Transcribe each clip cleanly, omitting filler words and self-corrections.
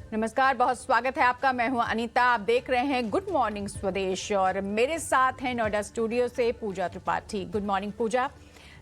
नमस्कार, बहुत स्वागत है आपका। मैं हूं अनीता। आप देख रहे हैं गुड मॉर्निंग स्वदेश और मेरे साथ हैं नोएडा स्टूडियो से पूजा त्रिपाठी। गुड मॉर्निंग पूजा।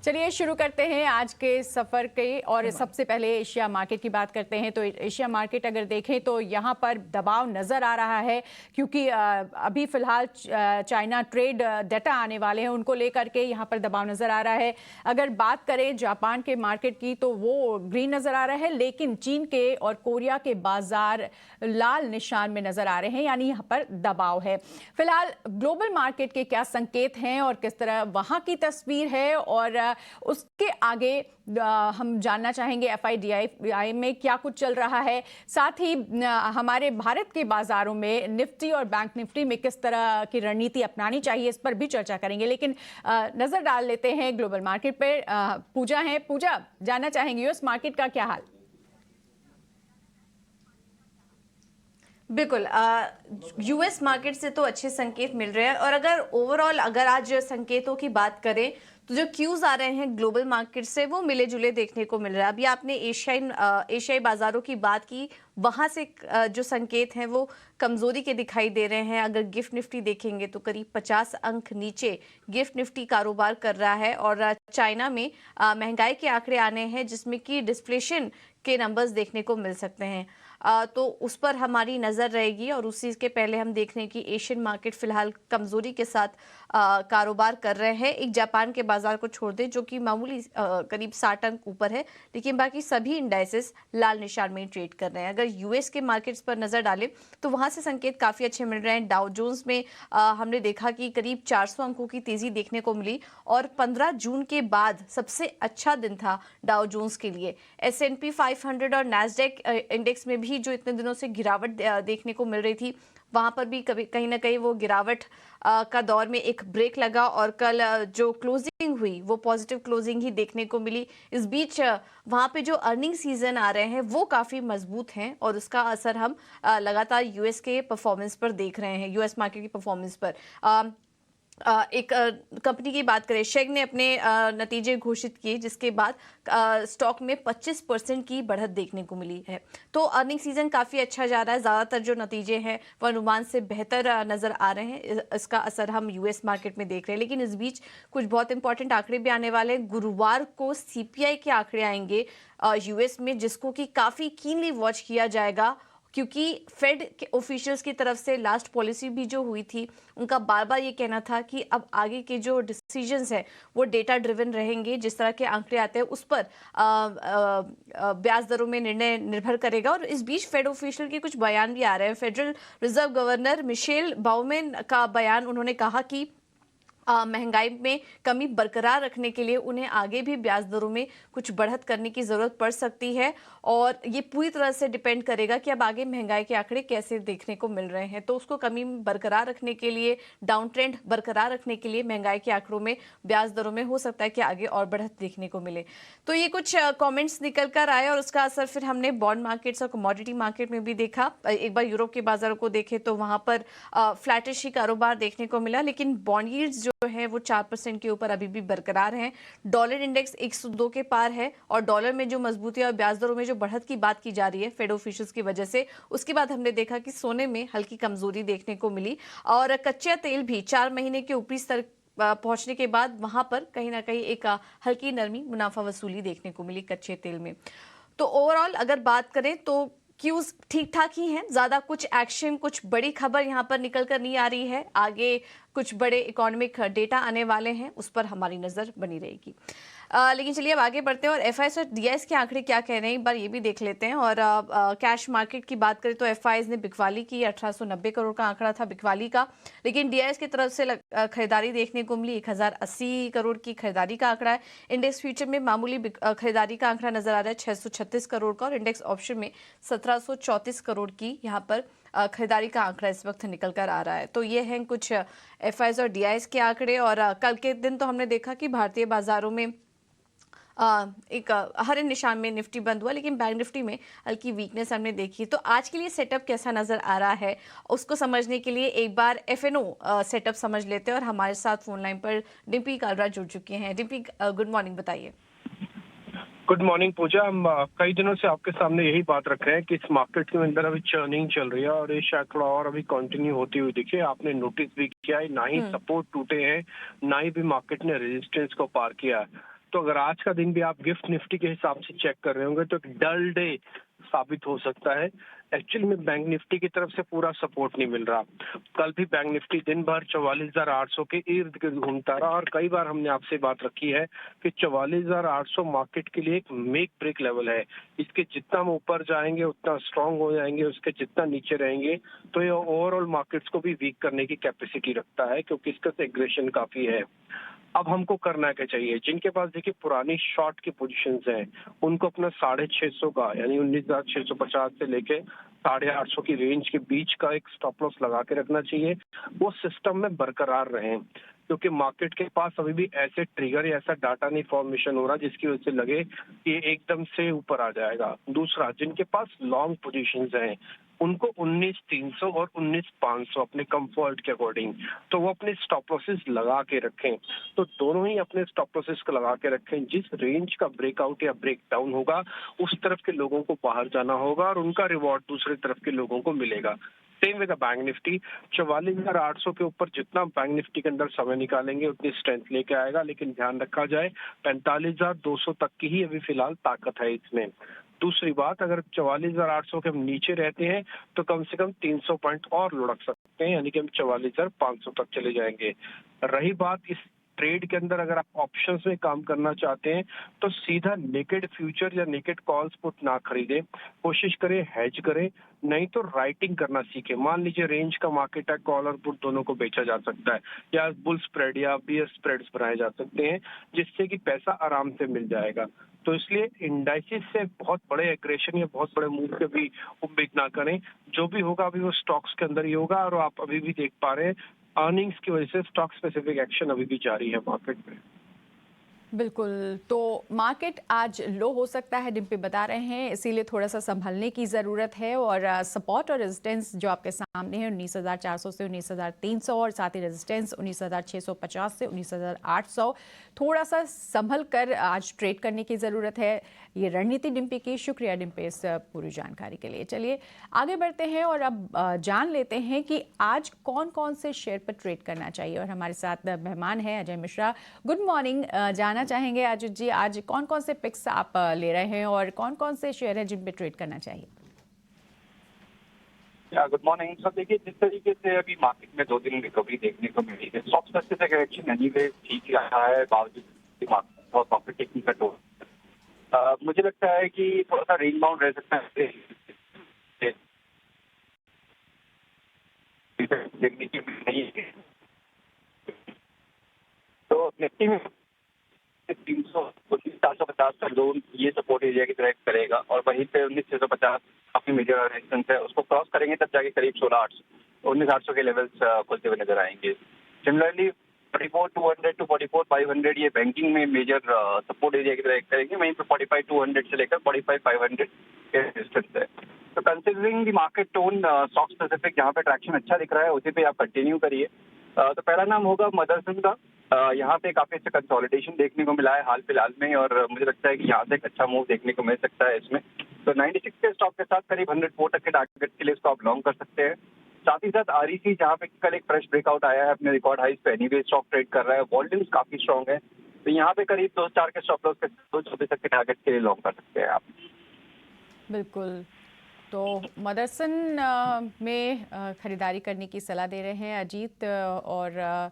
चलिए शुरू करते हैं आज के सफ़र के और सबसे पहले एशिया मार्केट की बात करते हैं। तो एशिया मार्केट अगर देखें तो यहाँ पर दबाव नज़र आ रहा है क्योंकि अभी फ़िलहाल चाइना ट्रेड डाटा आने वाले हैं, उनको लेकर के यहाँ पर दबाव नज़र आ रहा है। अगर बात करें जापान के मार्केट की तो वो ग्रीन नज़र आ रहा है, लेकिन चीन के और कोरिया के बाजार लाल निशान में नज़र आ रहे हैं, यानी यहाँ पर दबाव है। फिलहाल ग्लोबल मार्केट के क्या संकेत हैं और किस तरह वहाँ की तस्वीर है, और उसके आगे हम जानना चाहेंगे एफआईडीआई में क्या कुछ चल रहा है। साथ ही हमारे भारत के बाजारों में निफ्टी और बैंक निफ्टी में किस तरह की रणनीति अपनानी चाहिए, इस पर भी चर्चा करेंगे। लेकिन नजर डाल लेते हैं ग्लोबल मार्केट पर। पूजा है, पूजा जानना चाहेंगे यूएस मार्केट का क्या हाल। बिल्कुल, यूएस मार्केट से तो अच्छे संकेत मिल रहे हैं। और अगर ओवरऑल अगर आज संकेतों की बात करें तो जो क्यूज आ रहे हैं ग्लोबल मार्केट से वो मिले जुले देखने को मिल रहा है। अभी आपने एशियाई बाजारों की बात की, वहां से जो संकेत हैं वो कमजोरी के दिखाई दे रहे हैं। अगर गिफ्ट निफ्टी देखेंगे तो करीब 50 अंक नीचे गिफ्ट निफ्टी कारोबार कर रहा है। और चाइना में महंगाई के आंकड़े आने हैं जिसमें कि डिस्फ्लेशन के नंबर्स देखने को मिल सकते हैं। तो उस पर हमारी नज़र रहेगी। और उसी के पहले हम देख रहे हैं कि एशियन मार्केट फिलहाल कमजोरी के साथ कारोबार कर रहे हैं। एक जापान के बाजार को छोड़ दें जो कि मामूली करीब 60 अंक ऊपर है, लेकिन बाकी सभी इंडाइसेस लाल निशान में ट्रेड कर रहे हैं। अगर यूएस के मार्केट्स पर नज़र डालें तो वहां से संकेत काफ़ी अच्छे मिल रहे हैं। डाउ जोन्स में हमने देखा कि करीब 400 अंकों की तेज़ी देखने को मिली और 15 जून के बाद सबसे अच्छा दिन था डाउ जोन्स के लिए। S&P 500 और नैस्डैक इंडेक्स में भी जो इतने दिनों से गिरावट देखने को मिल रही थी, वहां पर भी कहीं ना कहीं वो गिरावट का दौर में एक ब्रेक लगा और कल जो क्लोजिंग हुई वो पॉजिटिव क्लोजिंग ही देखने को मिली। इस बीच वहां पे जो अर्निंग सीजन आ रहे हैं वो काफी मजबूत हैं और उसका असर हम लगातार यूएस के परफॉर्मेंस पर देख रहे हैं, यूएस मार्केट की परफॉर्मेंस पर। एक कंपनी की बात करें, शेग ने अपने नतीजे घोषित किए जिसके बाद स्टॉक में 25% की बढ़त देखने को मिली है। तो अर्निंग सीजन काफ़ी अच्छा जा रहा है। ज़्यादातर जो नतीजे हैं वह अनुमान से बेहतर नज़र आ रहे हैं। इसका असर हम यूएस मार्केट में देख रहे हैं। लेकिन इस बीच कुछ बहुत इंपॉर्टेंट आंकड़े भी आने वाले हैं। गुरुवार को सीपीआई के आंकड़े आएंगे यूएस में, जिसको कि काफ़ी कीनली वॉच किया जाएगा, क्योंकि फेड के ऑफिशियल्स की तरफ से लास्ट पॉलिसी भी जो हुई थी उनका बार बार ये कहना था कि अब आगे के जो डिसीजंस हैं वो डेटा ड्रिवन रहेंगे। जिस तरह के आंकड़े आते हैं उस पर ब्याज दरों में निर्णय निर्भर करेगा। और इस बीच फेड ऑफिशियल के कुछ बयान भी आ रहे हैं। Federal reserve governor Michelle bowmen का बयान, उन्होंने कहा कि महंगाई में कमी बरकरार रखने के लिए उन्हें आगे भी ब्याज दरों में कुछ बढ़त करने की ज़रूरत पड़ सकती है। और ये पूरी तरह से डिपेंड करेगा कि अब आगे महंगाई के आंकड़े कैसे देखने को मिल रहे हैं। तो उसको कमी बरकरार रखने के लिए, डाउन ट्रेंड बरकरार रखने के लिए महंगाई के आंकड़ों में, ब्याज दरों में हो सकता है कि आगे और बढ़त देखने को मिले। तो ये कुछ कॉमेंट्स निकल कर आए और उसका असर फिर हमने बॉन्ड मार्केट्स और कमोडिटी मार्केट में भी देखा। एक बार यूरोप के बाजारों को देखें तो वहाँ पर फ्लैटिश ही कारोबार देखने को मिला, लेकिन बॉन्ड यील्ड्स जो है वो 4% के ऊपर अभी भी बरकरार हैं। डॉलर इंडेक्स 102 के पार है और डॉलर में जो मजबूती और ब्याज दरों में जो बढ़त की बात की जा रही है फेड ऑफिशियल्स की वजह से, उसके बाद हमने देखा कि सोने में हल्की कमजोरी देखने को मिली। और कच्चा तेल भी 4 महीने के ऊपरी स्तर पहुंचने के बाद वहां पर कहीं ना कहीं एक हल्की नरमी, मुनाफा वसूली देखने को मिली कच्चे तेल में। तो ओवरऑल अगर बात करें तो क्यूज ठीक ठाक ही हैं। ज्यादा कुछ एक्शन, कुछ बड़ी खबर यहाँ पर निकल कर नहीं आ रही है। आगे कुछ बड़े इकोनॉमिक डेटा आने वाले हैं, उस पर हमारी नजर बनी रहेगी। लेकिन चलिए अब आगे बढ़ते हैं और एफआईएस और डीआईएस के आंकड़े क्या कह रहे हैं एक बार ये भी देख लेते हैं। और कैश मार्केट की बात करें तो एफआईएस ने बिकवाली की, 1890 करोड़ का आंकड़ा था बिकवाली का। लेकिन डीआईएस की तरफ से खरीदारी देखने को मिली, 1080 करोड़ की खरीदारी का आंकड़ा है। इंडेक्स फ्यूचर में मामूली खरीदारी का आंकड़ा नजर आ रहा है 636 करोड़ का, और इंडेक्स ऑप्शन में 1734 करोड़ की यहाँ पर खरीदारी का आंकड़ा इस वक्त निकल कर आ रहा है। तो ये हैं कुछ एफआईएस और डीआईएस के आंकड़े। और कल के दिन तो हमने देखा कि भारतीय बाजारों में एक हरे निशान में निफ्टी बंद हुआ, लेकिन बैंक निफ्टी में हल्की वीकनेस हमने देखी। तो आज के लिए सेटअप कैसा नजर आ रहा है उसको समझने के लिए एक बार एफएनओ सेटअप समझ लेते हैं। और हमारे साथ फोन लाइन पर डिम्पी कालरा जुड़ चुके हैं। डिम्पी, गुड मॉर्निंग, बताइए। गुड मॉर्निंग पूजा। हम कई दिनों से आपके सामने यही बात रख रहे हैं कि इस मार्केट के अंदर अभी चर्निंग चल रही है और ये शायद थोड़ा और अभी कंटिन्यू होती हुई दिखे। आपने नोटिस भी किया है, ना ही सपोर्ट टूटे हैं, ना ही भी मार्केट ने रेजिस्टेंस को पार किया है। तो अगर आज का दिन भी आप गिफ्ट निफ्टी के हिसाब से चेक कर रहे होंगे तो एक डल डे साबित हो सकता है। एक्चुअल में बैंक निफ्टी की तरफ से पूरा सपोर्ट नहीं मिल रहा। कल भी बैंक निफ्टी दिन भर 44,800 के इर्द गिर्द घूमता रहा और कई बार हमने आपसे बात रखी है कि 44,800 मार्केट के लिए एक मेक ब्रेक लेवल है। इसके जितना हम ऊपर जाएंगे उतना स्ट्रांग हो जाएंगे, उसके जितना नीचे रहेंगे तो ये ओवरऑल मार्केट्स को भी वीक करने की कैपेसिटी रखता है, क्योंकि इसका एग्रेशन काफी है। अब हमको करना क्या चाहिए? जिनके पास देखिए पुरानी शॉर्ट की पोजीशंस हैं, उनको अपना 650 का यानी 19,650 से लेके 850 की रेंज के बीच का एक स्टॉप लॉस लगा के रखना चाहिए। वो सिस्टम में बरकरार रहें, क्योंकि मार्केट के पास अभी भी ऐसे ट्रिगर या ऐसा डाटा नहीं फॉर्मेशन हो रहा जिसकी वजह से लगे कि एकदम से ऊपर आ जाएगा। दूसरा, जिनके पास लॉन्ग पोजीशंस हैं उनको 19,300 और 19,500 अपने कंफर्ट के अकॉर्डिंग तो वो अपने स्टॉप लॉसेस लगा के रखें। तो दोनों ही अपने स्टॉप लॉसेस को लगा के रखें। जिस रेंज का ब्रेकआउट या ब्रेक डाउन होगा उस तरफ के लोगों को बाहर जाना होगा और उनका रिवॉर्ड दूसरी तरफ के लोगों को मिलेगा। सेम विद बैंक निफ्टी, 44,800 के ऊपर जितना बैंक निफ्टी के अंदर समय निकालेंगे उतनी स्ट्रेंथ लेके आएगा, लेकिन ध्यान रखा जाए 45,200 तक की ही अभी फिलहाल ताकत है इसमें। दूसरी बात, अगर 44,800 के हम नीचे रहते हैं तो कम से कम 300 पॉइंट और लुढ़क सकते हैं, यानी कि हम 44,500 तक चले जाएंगे। रही बात इस ट्रेड के अंदर, अगर आप ऑप्शंस में काम करना चाहते हैं तो सीधा नेकेड फ्यूचर या नेकेड कॉल्स पुट ना खरीदें, कोशिश करें हेज करें, नहीं तो राइटिंग करना सीखें। मान लीजिए रेंज का मार्केट है, कॉल और पुट दोनों को बेचा जा सकता है, या बुल स्प्रेड या बियर स्प्रेड्स बनाए जा सकते हैं, जिससे कि पैसा आराम से मिल जाएगा। तो इसलिए इंडाइसिस से बहुत बड़े एग्रेशन या बहुत बड़े मूव के भी उम्मीद ना करें। जो भी होगा अभी वो स्टॉक्स के अंदर ही होगा, और आप अभी भी देख पा रहे हैं अर्निंग्स की वजह से स्टॉक स्पेसिफिक एक्शन अभी भी जारी है मार्केट में। बिल्कुल। तो मार्केट आज लो हो सकता है, डिम्पी बता रहे हैं, इसीलिए थोड़ा सा संभलने की ज़रूरत है। और सपोर्ट और रेजिस्टेंस जो आपके सामने है 19,400 से 19,300, और साथ ही रेजिस्टेंस 19,650 से 19,800। थोड़ा सा संभल कर आज ट्रेड करने की ज़रूरत है। ये रणनीति डिम्पी की। शुक्रिया डिम्पी इस पूरी जानकारी के लिए। चलिए आगे बढ़ते हैं और अब जान लेते हैं कि आज कौन कौन से शेयर पर ट्रेड करना चाहिए। और हमारे साथ मेहमान है अजय मिश्रा। Good morning. जानना चाहेंगे अजय जी, आज कौन कौन से पिक्स आप ले रहे हैं और कौन कौन से शेयर हैं जिन पे ट्रेड करना चाहिए? Good morning sir. देखिए, जिस तरीके से अभी मार्केट में 2 दिन रिकवरी देखने को मिली है, स्टॉक स्पेसिफिक एक्शन एनीवे ठीक रहा है, बावजूद मार्केट बहुत प्रॉफिट टेकिंग का टोन। मुझे लगता है कि थोड़ा सा रेंज बाउंड रह सकता है देखने की नहीं है। तो निफ्टी में 300-450 का जोन ये सपोर्ट एरिया की तरह करेगा, और वहीं पे 19,650 काफी मेजर रेजिस्टेंस है, उसको क्रॉस करेंगे तब जाके करीब 19,800 के लेवल्स खुलते हुए नजर आएंगे। सिमिलरली 44,200 टू 44,500 ये बैंकिंग में मेजर सपोर्ट एरिया की तरह करेंगे, वहीं पे 45,200 से लेकर 45,500 के रेजिस्टेंस है। तो considering the market tone, stock specific जहाँ पे ट्रैक्शन अच्छा दिख रहा है उसी पे आप कंटिन्यू करिए। तो पहला नाम होगा मदरसन का। यहाँ पे काफी अच्छा कंसोलिडेशन देखने को मिला है हाल फिलहाल में, और मुझे लगता है कि यहाँ से एक अच्छा मूव देखने को मिल सकता है इसमें। तो 96 के स्टॉक के साथ करीब 104 तक के टारगेट के लिए इसको आप लॉन्ग कर सकते हैं। साथ ही साथ आरईसी, जहाँ पे कल एक फ्रेश ब्रेकआउट आया है, अपने रिकॉर्ड हाइस पे एनीवे स्टॉक ट्रेड कर रहा है, वॉल्यूम्स काफी स्ट्रॉन्ग है, तो यहाँ पे करीब 2-4 के स्टॉप लॉस के 224 तक के टारगेट के लिए लॉन्ग कर सकते हैं आप। बिल्कुल। तो मदरसन में खरीदारी करने की सलाह दे रहे हैं अजीत, और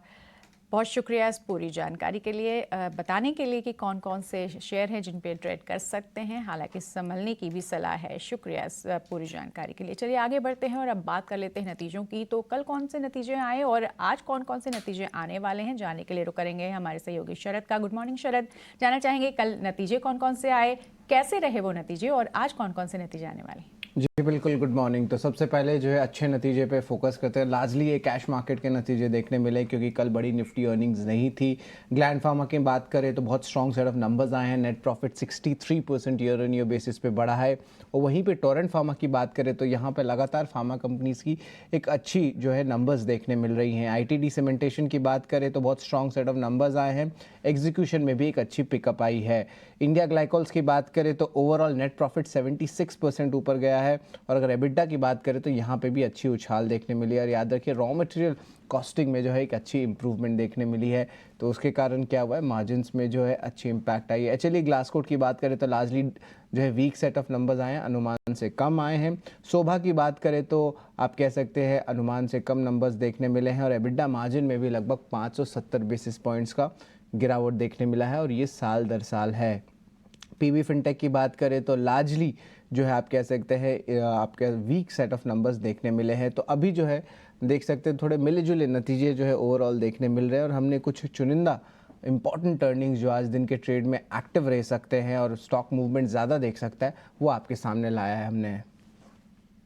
बहुत शुक्रिया इस पूरी जानकारी के लिए, बताने के लिए कि कौन कौन से शेयर हैं जिन पे ट्रेड कर सकते हैं। हालांकि संभलने की भी सलाह है। शुक्रिया इस पूरी जानकारी के लिए। चलिए आगे बढ़ते हैं और अब बात कर लेते हैं नतीजों की। तो कल कौन से नतीजे आए और आज कौन कौन से नतीजे आने वाले हैं, जानने के लिए रुक करेंगे हमारे सहयोगी शरद का। गुड मॉर्निंग शरद। जानना चाहेंगे कल नतीजे कौन कौन से आए, कैसे रहे वो नतीजे, और आज कौन कौन से नतीजे आने वाले हैं? जी बिल्कुल, गुड मॉर्निंग। तो सबसे पहले जो है अच्छे नतीजे पे फोकस करते हैं। लार्जली ये कैश मार्केट के नतीजे देखने मिले, क्योंकि कल बड़ी निफ्टी अर्निंग्स नहीं थी। ग्लैंड फार्मा की बात करें तो बहुत स्ट्रॉन्ग सेट ऑफ नंबर्स आए हैं। Net profit 63% year on year basis पे बढ़ा है। और वहीं पे टोरेंट फार्मा की बात करें तो यहाँ पे लगातार फार्मा कंपनीज की एक अच्छी जो है नंबर्स देखने मिल रही हैं। आईटीडी सीमेंटेशन की बात करें तो बहुत स्ट्रॉन्ग सेट ऑफ नंबर्स आए हैं। एग्जीक्यूशन में भी एक अच्छी पिकअप आई है। इंडिया ग्लाइकोल्स की बात करें तो ओवरऑल नेट प्रॉफिट 76% ऊपर गया है, और अगर एबिटा की बात करें तो यहाँ पे भी अच्छी उछाल देखने मिली है। और याद रखिए रॉ मटेरियल कॉस्टिंग में जो है एक अच्छी इंप्रूवमेंट देखने मिली है, तो उसके कारण क्या हुआ है, मार्जिन्स में जो है अच्छी इंपैक्ट आई है। चलिए ग्लासकोट की बात करें तो लार्जली जो है वीक सेट ऑफ नंबर्स आए हैं, अनुमान से कम आए हैं। शोभा की बात करें तो आप कह सकते हैं अनुमान से कम नंबर्स देखने मिले हैं, और एबिटा मार्जिन में भी लगभग 570 बेसिस पॉइंट्स का गिरावट देखने मिला है, और ये साल दर साल है। पीवी फिनटेक की बात करें तो लार्जली जो है आप कह सकते हैं आपके वीक सेट ऑफ नंबर्स देखने मिले हैं, तो अभी जो है देख सकते हैं थोड़े मिले जुले नतीजे जो है ओवरऑल देखने मिल रहे हैं, और हमने कुछ चुनिंदा इंपॉर्टेंट टर्निंग्स जो आज दिन के ट्रेड में एक्टिव रह सकते हैं और स्टॉक मूवमेंट ज़्यादा देख सकता है, वो आपके सामने लाया है हमने।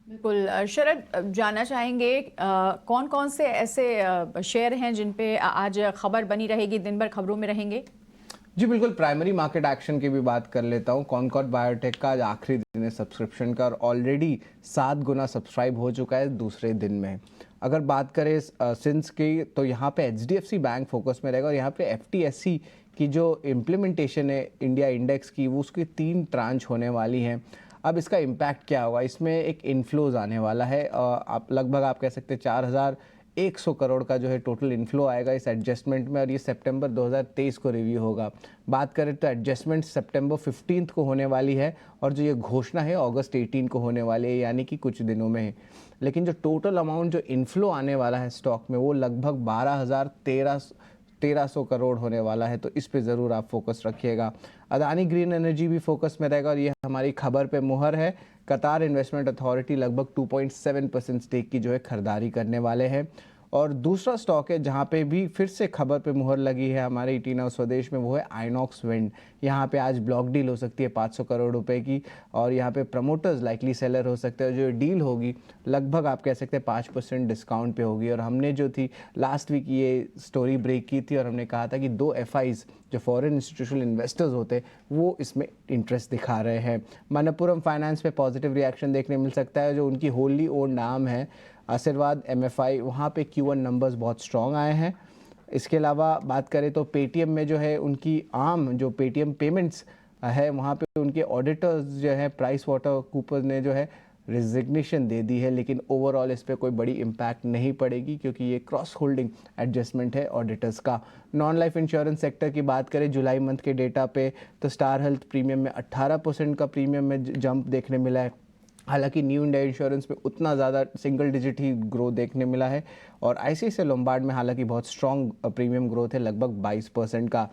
बिल्कुल शरद, जानना चाहेंगे कौन कौन से ऐसे शेयर हैं जिन पे आज खबर बनी रहेगी, दिन भर खबरों में रहेंगे? जी बिल्कुल, प्राइमरी मार्केट एक्शन की भी बात कर लेता हूँ। कॉनकॉर्ड बायोटेक का आज आखिरी दिन है सब्सक्रिप्शन का, और ऑलरेडी 7 गुना सब्सक्राइब हो चुका है दूसरे दिन में। अगर बात करें सिंस की, तो यहाँ पे एचडीएफसी बैंक फोकस में रहेगा, और यहाँ पे एफटीएससी की जो इम्प्लीमेंटेशन है इंडिया इंडेक्स की, वो उसकी 3 ट्रांच होने वाली हैं। अब इसका इम्पैक्ट क्या होगा, इसमें एक इन्फ्लोज आने वाला है, आप लगभग आप कह सकते हैं 4100 करोड़ का जो है टोटल इन्फ्लो आएगा इस एडजस्टमेंट में, और ये सितंबर 2023 को रिव्यू होगा। बात करें तो एडजस्टमेंट सितंबर 15 को होने वाली है, और जो ये घोषणा है अगस्त 18 को होने वाली है, यानी कि कुछ दिनों में। लेकिन जो टोटल अमाउंट जो इन्फ्लो आने वाला है स्टॉक में, वो लगभग 1300 करोड़ होने वाला है, तो इस पे ज़रूर आप फोकस रखिएगा। अदानी ग्रीन एनर्जी भी फोकस में रहेगा, और ये हमारी खबर पे मुहर है। कतार इन्वेस्टमेंट अथॉरिटी लगभग 2.7% स्टेक की जो है खरीदारी करने वाले हैं। और दूसरा स्टॉक है जहाँ पे भी फिर से खबर पे मुहर लगी है हमारे ईटी नाउ स्वदेश में, वो है आइनॉक्स विंड। यहाँ पे आज ब्लॉक डील हो सकती है 500 करोड़ रुपए की, और यहाँ पे प्रमोटर्स लाइकली सेलर हो सकते हैं। जो डील होगी लगभग आप कह सकते हैं 5% डिस्काउंट पे होगी। और हमने जो थी लास्ट वीक ये स्टोरी ब्रेक की थी, और हमने कहा था कि 2 FIs जो फॉरेन इंस्टीट्यूशनल इन्वेस्टर्स होते हैं वो इसमें इंटरेस्ट दिखा रहे हैं। मनप्पुरम फाइनेंस पे पॉजिटिव रिएक्शन देखने मिल सकता है, जो उनकी होली ओन नाम है आशीर्वाद MFI, वहाँ पे Q1 नंबर्स बहुत स्ट्रॉन्ग आए हैं। इसके अलावा बात करें तो पेटीएम में जो है उनकी जो पेटीएम पेमेंट्स है, वहाँ पे उनके ऑडिटर्स जो है प्राइस वाटर कूपर ने जो है रिजिग्नेशन दे दी है, लेकिन ओवरऑल इस पर कोई बड़ी इम्पैक्ट नहीं पड़ेगी, क्योंकि ये क्रॉस होल्डिंग एडजस्टमेंट है ऑडिटर्स का। नॉन लाइफ इंश्योरेंस सेक्टर की बात करें जुलाई मंथ के डेटा पे, तो स्टार हेल्थ प्रीमियम में 18% का प्रीमियम में जंप देखने मिला है। हालांकि न्यू इंडिया इंश्योरेंस में उतना ज़्यादा सिंगल डिजिट ही ग्रोथ देखने मिला है, और ICICI लोम्बार्ड में हालांकि बहुत स्ट्रॉन्ग प्रीमियम ग्रोथ है, लगभग 22% का।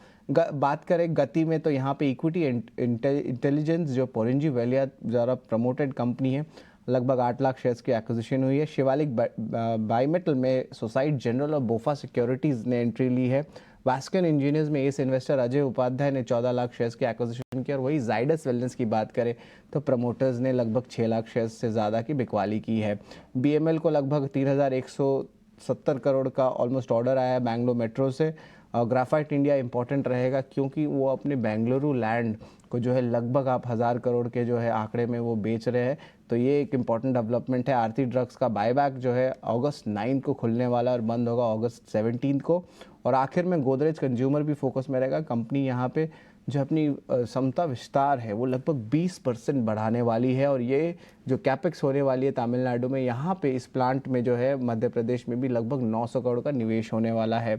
बात करें गति में, तो यहाँ पे इक्विटी इंटेलिजेंस जो पोरिंजी वेलिया द्वारा प्रमोटेड कंपनी है, लगभग 8 लाख शेयर्स की एक्विजिशन हुई है। शिवालिक बायोमेटल में सोसाइट जनरल और बोफा सिक्योरिटीज़ ने एंट्री ली है। वास्कन इंजीनियर्स में एस इन्वेस्टर अजय उपाध्याय ने 14 लाख शेयर्स की एक्विजिशन की, और वही जाइडस वेलनेस की बात करें तो प्रमोटर्स ने लगभग 6 लाख शेयर्स से ज़्यादा की बिकवाली की है। BML को लगभग 3170 करोड़ का ऑलमोस्ट ऑर्डर आया है बेंगलोर मेट्रो से। ग्राफाइट इंडिया इंपॉर्टेंट रहेगा, क्योंकि वो अपने बेंगलुरु लैंड को जो है लगभग आप 1000 करोड़ के जो है आंकड़े में वो बेच रहे हैं, तो ये एक इम्पॉर्टेंट डेवलपमेंट है। आरती ड्रग्स का बायबैक जो है अगस्त 9 को खुलने वाला और बंद होगा अगस्त 17 को। और आखिर में गोदरेज कंज्यूमर भी फोकस में रहेगा। कंपनी यहाँ पे जो अपनी क्षमता विस्तार है वो लगभग 20% बढ़ाने वाली है, और ये जो कैपेक्स होने वाली है तमिलनाडु में, यहाँ पे इस प्लांट में जो है मध्य प्रदेश में भी लगभग 900 करोड़ का निवेश होने वाला है।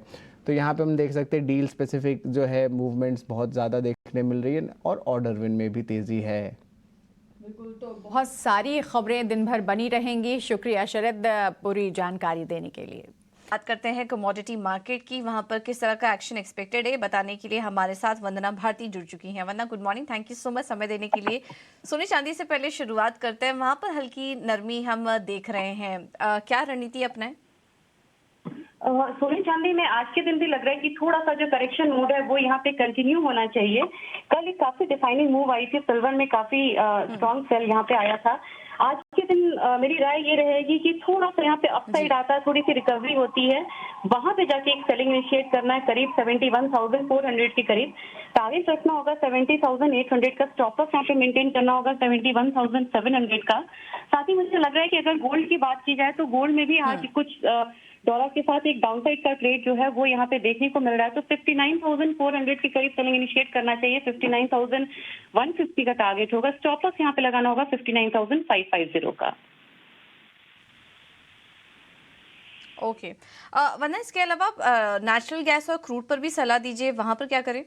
तो यहाँ पे हम देख सकते हैं डील स्पेसिफिक जो है मूवमेंट्स बहुत ज़्यादा देखने मिल रही है, और ऑर्डर विन में भी तेज़ी है। बिल्कुल, तो बहुत सारी खबरें दिन भर बनी रहेंगी। शुक्रिया शरद पूरी जानकारी देने के लिए। बात करते हैं कमोडिटी मार्केट की, वहां पर किस तरह का एक्शन एक्सपेक्टेड है बताने के लिए हमारे साथ वंदना भारती जुड़ चुकी हैं। Vandana, good morning, thank you so much समय देने के लिए। सोने चांदी से पहले शुरुआत करते हैं, वहां पर हल्की नरमी हम देख रहे हैं, क्या रणनीति अपनाएं? सोने चांदी में आज के दिन भी लग रहा है कि थोड़ा सा जो करेक्शन मूड है वो यहाँ पे कंटिन्यू होना चाहिए। कल एक काफी डिफाइनिंग मूव आई थी, सिल्वर में काफी स्ट्रॉन्ग सेल यहाँ पे आया था। आज के दिन मेरी राय ये रहेगी कि थोड़ा सा यहाँ पे अपसाइड आता है, थोड़ी सी रिकवरी होती है, वहां पे जाके एक सेलिंग इनिशिएट करना है करीब 71,400 के करीब। टारगेट रखना होगा 70,800 का, स्टॉप लॉस यहाँ पे मेंटेन करना होगा 71,700 का। साथ ही मुझे लग रहा है कि अगर गोल्ड की बात की जाए तो गोल्ड में भी आज कुछ डॉलर के साथ एक डाउनसाइड का ट्रेड जो है वो यहाँ पे देखने को मिल रहा है, तो 59,400 के करीब सेलिंग इनिशिएट करना चाहिए। 59,150 का टारगेट होगा, स्टॉप लॉस यहाँ पे लगाना होगा 59,550 का। ओके वरना इसके अलावा नेचुरल गैस और क्रूड पर भी सलाह दीजिए, वहां पर क्या करें?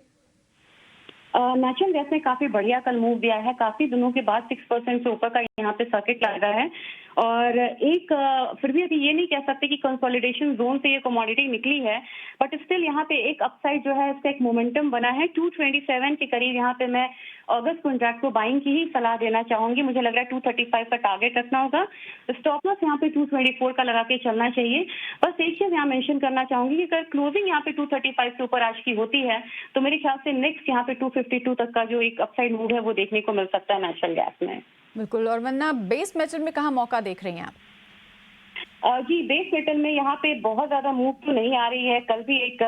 नेचुरल गैस ने काफी बढ़िया कल मूव दिया है, काफी दिनों के बाद 6% से ऊपर का यहाँ पे सर्किट लगा है। और एक फिर भी अभी ये नहीं कह सकते कि कंसोलिडेशन जोन से ये कमोडिटी निकली है, बट स्टिल यहाँ पे एक अपसाइड जो है इसका एक मोमेंटम बना है। 227 के करीब यहाँ पे मैं अगस्त कॉन्ट्रैक्ट को बाइंग की ही सलाह देना चाहूंगी। मुझे लग रहा है 235 का टारगेट रखना होगा, स्टॉप लॉस यहाँ पे 224 का लगा के चलना चाहिए। बस एक चीज यहाँ मेंशन करना चाहूंगी कि अगर क्लोजिंग यहाँ पे 235 से ऊपर आज की होती है तो मेरे ख्याल से नेक्स्ट यहाँ पे 252 तक का जो एक अपसाइड मूव है वो देखने को मिल सकता है नेचुरल गैस में। बिल्कुल। और वरना बेस मेटल में कहाँ मौका देख रही हैं आप? जी बेस मेटल में यहाँ पे बहुत ज्यादा मूव तो नहीं आ रही है। कल भी एक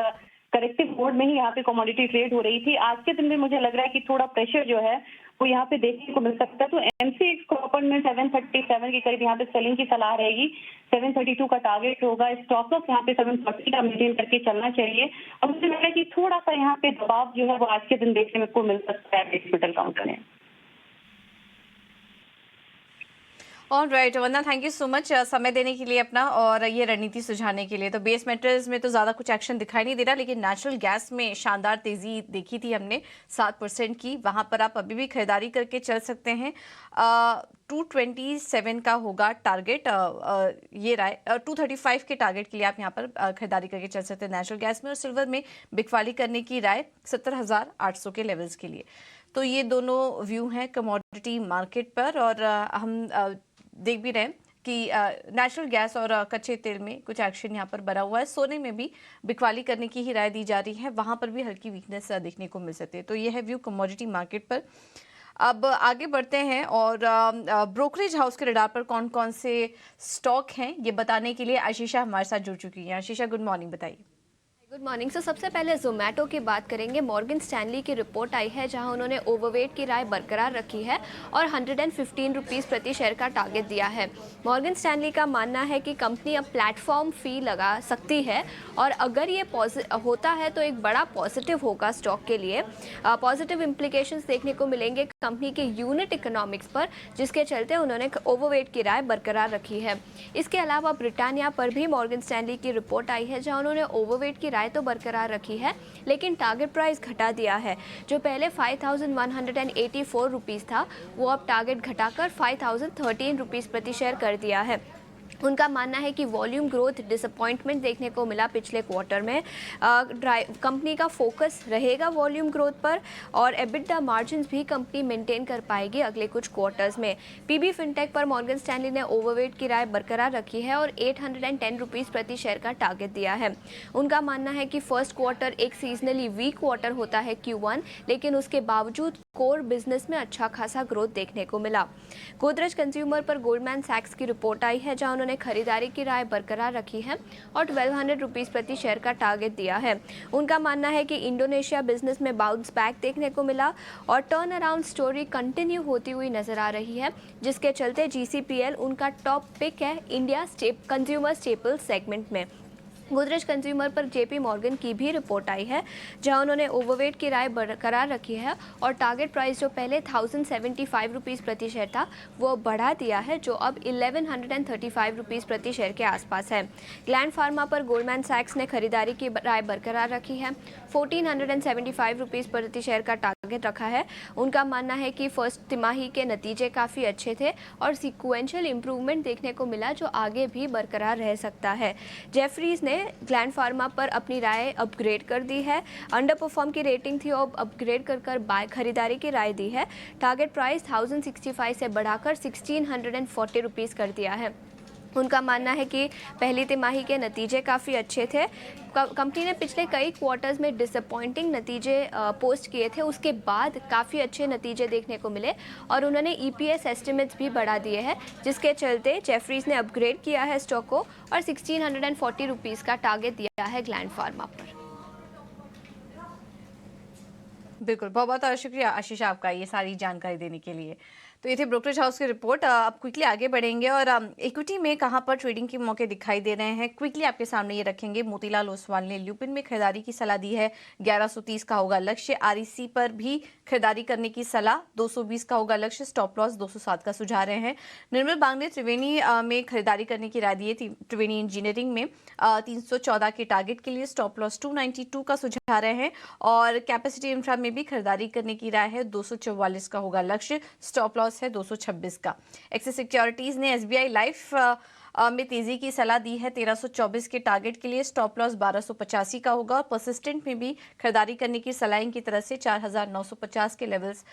करेक्टिव मोड में ही यहाँ पे कमोडिटी ट्रेड हो रही थी। आज के दिन में मुझे लग रहा है कि थोड़ा प्रेशर जो है वो यहाँ पे देखने को मिल सकता है। तो एमसीएक्स कॉपर में 737 के करीब यहाँ पे सेलिंग की सलाह रहेगी। 732 का टारगेट होगा, स्टॉप लॉस यहाँ पे 740 का मेंटेन करके चलना चाहिए। और मुझे लग रहा है कि थोड़ा सा यहाँ पे दबाव जो है वो आज के दिन देखने को मिल सकता है बेस मेटल काउंटर में। Alright Vandana, thank you so much समय देने के लिए अपना और ये रणनीति सुझाने के लिए। तो बेस मेटल्स में तो ज़्यादा कुछ एक्शन दिखाई नहीं दे रहा, लेकिन नेचुरल गैस में शानदार तेज़ी देखी थी हमने 7% की। वहाँ पर आप अभी भी खरीदारी करके चल सकते हैं। 227 का होगा टारगेट, ये राय 235 के टारगेट के लिए आप यहाँ पर खरीदारी करके चल सकते हैं नेचुरल गैस में। और सिल्वर में बिकवाली करने की राय 70,800 के लेवल्स के लिए। तो ये दोनों व्यू हैं कमोडिटी मार्केट पर। और हम देख भी रहे हैं कि नेचुरल गैस और कच्चे तेल में कुछ एक्शन यहाँ पर बना हुआ है। सोने में भी बिकवाली करने की ही राय दी जा रही है, वहाँ पर भी हल्की वीकनेस देखने को मिल सकती है। तो ये है व्यू कमोडिटी मार्केट पर। अब आगे बढ़ते हैं और ब्रोकरेज हाउस के रडार पर कौन कौन से स्टॉक हैं ये बताने के लिए आशीषा हमारे साथ जुड़ चुकी हैं। आशीषा, गुड मॉर्निंग, बताइए। Good morning. सो सबसे पहले जोमेटो की बात करेंगे। मॉर्गन स्टैनली की रिपोर्ट आई है जहां उन्होंने ओवरवेट की राय बरकरार रखी है और 115 रुपीज़ प्रति शेयर का टारगेट दिया है। मॉर्गन स्टैनली का मानना है कि कंपनी अब प्लेटफॉर्म फी लगा सकती है और अगर ये होता है तो एक बड़ा पॉजिटिव होगा स्टॉक के लिए। पॉजिटिव इम्प्लीकेशंस देखने को मिलेंगे कंपनी के यूनिट इकोनॉमिक्स पर, जिसके चलते उन्होंने ओवरवेट की राय बरकरार रखी है। इसके अलावा ब्रिटानिया पर भी मॉर्गन स्टैनली की रिपोर्ट आई है जहाँ उन्होंने ओवरवेट की तो बरकरार रखी है, लेकिन टारगेट प्राइस घटा दिया है। जो पहले 5,184 रुपीज़ था वो अब टारगेट घटाकर 5,013 रुपीज़ प्रति शेयर कर दिया है। उनका मानना है कि वॉल्यूम ग्रोथ डिसअपॉइंटमेंट देखने को मिला पिछले क्वार्टर में। कंपनी का फोकस रहेगा वॉल्यूम ग्रोथ पर और एबिटा मार्जिन्स भी कंपनी मेंटेन कर पाएगी अगले कुछ क्वार्टर्स में। पीबी फिनटेक पर मॉर्गन स्टैनली ने ओवरवेट की राय बरकरार रखी है और 810 रुपीज़ प्रति शेयर का टारगेट दिया है। उनका मानना है कि फर्स्ट क्वार्टर एक सीजनली वीक क्वार्टर होता है Q1, लेकिन उसके बावजूद कोर बिजनेस में अच्छा खासा ग्रोथ देखने को मिला। गोदरेज कंज्यूमर पर गोल्डमैन सैक्स की रिपोर्ट आई है जहां उन्होंने खरीदारी की राय बरकरार रखी है और 1200 रुपीज़ प्रति शेयर का टारगेट दिया है। उनका मानना है कि इंडोनेशिया बिजनेस में बाउंस बैक देखने को मिला और टर्न अराउंड स्टोरी कंटिन्यू होती हुई नजर आ रही है, जिसके चलते GCPL उनका टॉप पिक है इंडिया कंज्यूमर स्टेपल सेगमेंट में। गोदरेज कंज्यूमर पर JP मॉर्गन की भी रिपोर्ट आई है जहां उन्होंने ओवरवेट की राय बरकरार रखी है और टारगेट प्राइस जो पहले 1,075 रुपीज़ प्रति शेयर था वो बढ़ा दिया है, जो अब 1,135 रुपीज़ प्रति शेयर के आसपास है। ग्लैंड फार्मा पर गोल्डमैन सैक्स ने खरीदारी की राय बरकरार रखी है। 1,475 रुपीज़ प्रति शेयर का टारगेट रखा है। उनका मानना है कि फर्स्ट तिमाही के नतीजे काफ़ी अच्छे थे और सिक्वेंशियल इंप्रूवमेंट देखने को मिला जो आगे भी बरकरार रह सकता है। जेफरीज ने ग्लैंड फार्मा पर अपनी राय अपग्रेड कर दी है। अंडर परफॉर्म की रेटिंग थी और अपग्रेड कर बाय खरीदारी की राय दी है। टारगेट प्राइस 1,065 से बढ़ाकर 1,640 रुपीज़ कर दिया है। उनका मानना है कि पहली तिमाही के नतीजे काफ़ी अच्छे थे। कंपनी ने पिछले कई क्वार्टर्स में डिसअपॉइंटिंग नतीजे पोस्ट किए थे, उसके बाद काफ़ी अच्छे नतीजे देखने को मिले और उन्होंने EPS एस्टिमेट्स भी बढ़ा दिए हैं, जिसके चलते जेफरीज ने अपग्रेड किया है स्टॉक को और 1640 रुपीज़ का टारगेट दिया है ग्लैंड फार्मा पर। बिल्कुल, बहुत बहुत शुक्रिया आशीष आपका ये सारी जानकारी देने के लिए। तो ये थे ब्रोकरेज हाउस की रिपोर्ट। अब क्विकली आगे बढ़ेंगे और इक्विटी में कहां पर ट्रेडिंग के मौके दिखाई दे रहे हैं, क्विकली आपके सामने ये रखेंगे। मोतीलाल ओसवाल ने ल्यूपिन में खरीदारी की सलाह दी है, 1130 का होगा लक्ष्य। REC पर भी खरीदारी करने की सलाह, 220 का होगा लक्ष्य। स्टॉप लॉस 207 का सुझा रहे हैं। निर्मल बांग ने त्रिवेणी में खरीदारी करने की राय दी है। त्रिवेणी इंजीनियरिंग में 314 के टारगेट के लिए स्टॉप लॉस 292 का सुझा रहे हैं और कैपेसिटी इंफ्रा में भी खरीदारी करने की राय है, 244 का होगा लक्ष्य। स्टॉप लॉस है 226 का। एक्सिस सिक्योरिटीज ने SBI लाइफ में तेजी की सलाह दी है, 1324 के टारगेट के लिए स्टॉप लॉस 1285 का होगा। परसिस्टेंट में भी खरीदारी करने की सलाह इनकी तरफ से 4950 के लेवल्स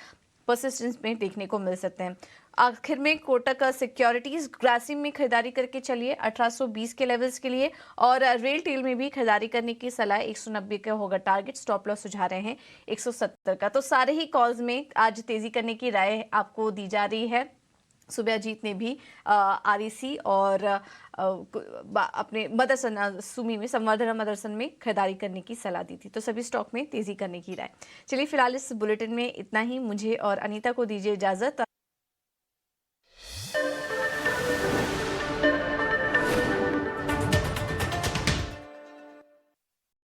परसिस्टेंस में देखने को मिल सकते हैं। आखिर में कोटक सिक्योरिटीज ग्रासिम में खरीदारी करके चलिए 1820 के लेवल्स के लिए और रेल टेल में भी खरीदारी करने की सलाह 190 का होगा टारगेट। स्टॉप लॉस सुझा रहे हैं 170 का। तो सारे ही कॉल्स में आज तेजी करने की राय आपको दी जा रही है। सुबह अजीत ने भी REC और अपने मदरसन सुमी में संवर्धना मदरसन में खरीदारी करने की सलाह दी थी। तो सभी स्टॉक में तेजी करने की राय। चलिए फिलहाल इस बुलेटिन में इतना ही। मुझे और अनीता को दीजिए इजाजत।